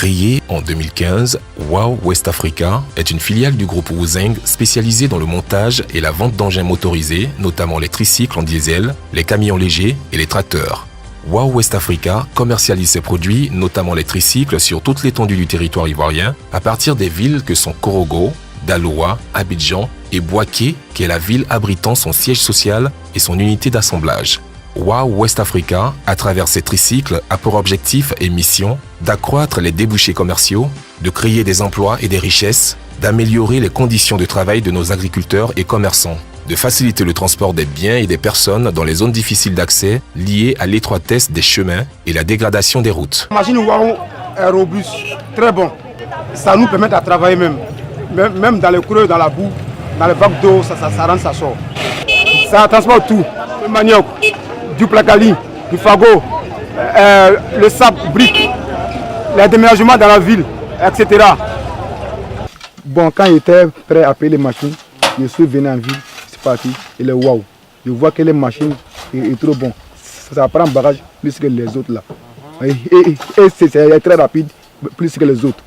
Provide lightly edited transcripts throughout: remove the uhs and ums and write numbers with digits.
Créée en 2015, WOW West Africa est une filiale du groupe Woozeng spécialisée dans le montage et la vente d'engins motorisés, notamment les tricycles en diesel, les camions légers et les tracteurs. WOW West Africa commercialise ses produits, notamment les tricycles, sur toute l'étendue du territoire ivoirien, à partir des villes que sont Korogo, Daloa, Abidjan et Bouaké, qui est la ville abritant son siège social et son unité d'assemblage. WOW West Africa, à travers ses tricycles, a pour objectif et mission d'accroître les débouchés commerciaux, de créer des emplois et des richesses, d'améliorer les conditions de travail de nos agriculteurs et commerçants, de faciliter le transport des biens et des personnes dans les zones difficiles d'accès liées à l'étroitesse des chemins et la dégradation des routes. La machine WOW est robuste, très bon. Ça nous permet de travailler même dans les creux, dans la boue, dans les bacs d'eau, ça rentre, ça sort. Ça transporte tout, le manioc, du placali, du fagot, le sable, brique, les déménagements dans la ville, etc. Bon, quand j'étais prêt à payer les machines, je suis venu en ville, c'est parti, il est waouh. Je vois que les machines est trop bon. Ça prend un bagage plus que les autres là. Et c'est très rapide, plus que les autres.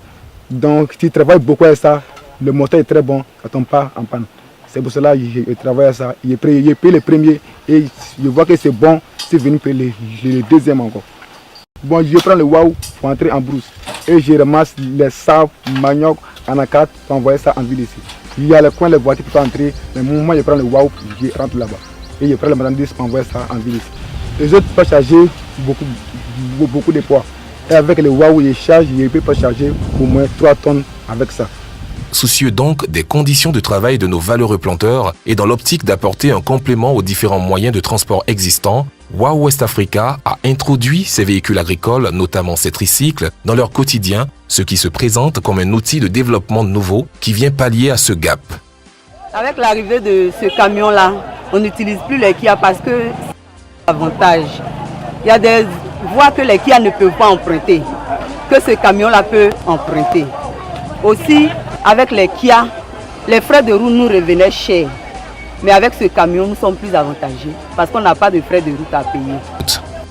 Donc, tu travailles beaucoup avec ça, le moteur est très bon, ça ne tombe pas en panne. C'est pour cela que je travaille à ça. Je paye le premier et je vois que c'est bon. C'est venu payer le deuxième encore. Bon, je prends le WOW pour entrer en brousse. Et je ramasse les sables, manioc, anacards pour envoyer ça en ville ici. Il y a le coin, les voitures pour entrer. Mais moi, je prends le WOW, je rentre là-bas. Et je prends le marchandise pour envoyer ça en ville ici. Les autres peuvent charger beaucoup de poids. Et avec le WOW, je charge, je peux pas charger au moins 3 tonnes avec ça. Soucieux donc des conditions de travail de nos valeureux planteurs et dans l'optique d'apporter un complément aux différents moyens de transport existants, WOW West Africa a introduit ces véhicules agricoles, notamment ces tricycles, dans leur quotidien, ce qui se présente comme un outil de développement nouveau qui vient pallier à ce gap. Avec l'arrivée de ce camion-là, on n'utilise plus les Kia parce que c'est un avantage. Il y a des voies que les Kia ne peuvent pas emprunter, que ce camion-là peut emprunter. Aussi, avec les Kia, les frais de route nous revenaient chers. Mais avec ce camion, nous sommes plus avantagés parce qu'on n'a pas de frais de route à payer.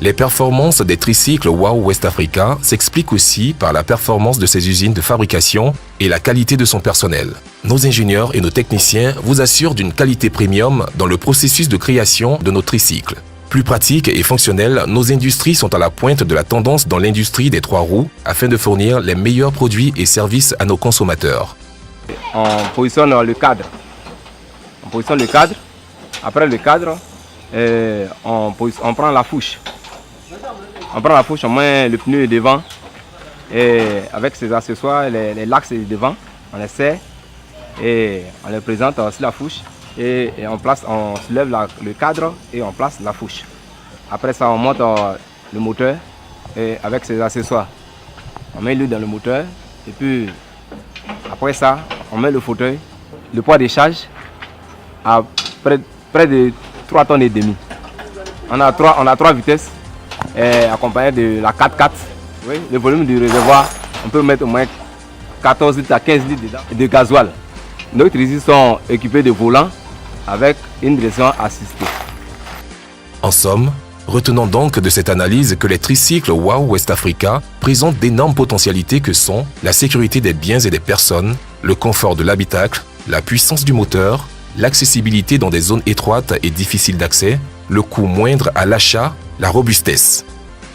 Les performances des tricycles WOW West Africa s'expliquent aussi par la performance de ses usines de fabrication et la qualité de son personnel. Nos ingénieurs et nos techniciens vous assurent d'une qualité premium dans le processus de création de nos tricycles. Plus pratiques et fonctionnels, nos industries sont à la pointe de la tendance dans l'industrie des 3 roues afin de fournir les meilleurs produits et services à nos consommateurs. On positionne le cadre. Après le cadre, on prend la fourche. On met le pneu devant et avec ses accessoires, les laxes devant, on les serre et on les présente sur la fourche et on soulève le cadre et on place la fourche. Après ça, on monte le moteur et avec ses accessoires. On met l'huile dans le moteur et puis après ça, on met le fauteuil, le poids de charge à près de 3 tonnes et demi. On a 3 vitesses accompagnées de la 4x4. Oui, le volume du réservoir, on peut mettre au moins 14 litres à 15 litres dedans de gasoil. Nos tricycles sont équipés de volants avec une direction assistée. En somme, retenons donc de cette analyse que les tricycles WOW West Africa présentent d'énormes potentialités que sont la sécurité des biens et des personnes, le confort de l'habitacle, la puissance du moteur, l'accessibilité dans des zones étroites et difficiles d'accès, le coût moindre à l'achat, la robustesse.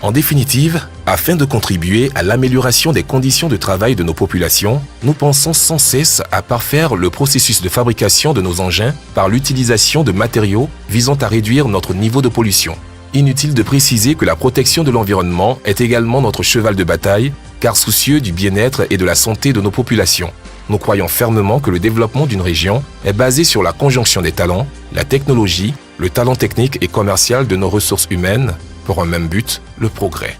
En définitive, afin de contribuer à l'amélioration des conditions de travail de nos populations, nous pensons sans cesse à parfaire le processus de fabrication de nos engins par l'utilisation de matériaux visant à réduire notre niveau de pollution. Inutile de préciser que la protection de l'environnement est également notre cheval de bataille, car soucieux du bien-être et de la santé de nos populations. Nous croyons fermement que le développement d'une région est basé sur la conjonction des talents, la technologie, le talent technique et commercial de nos ressources humaines, pour un même but, le progrès.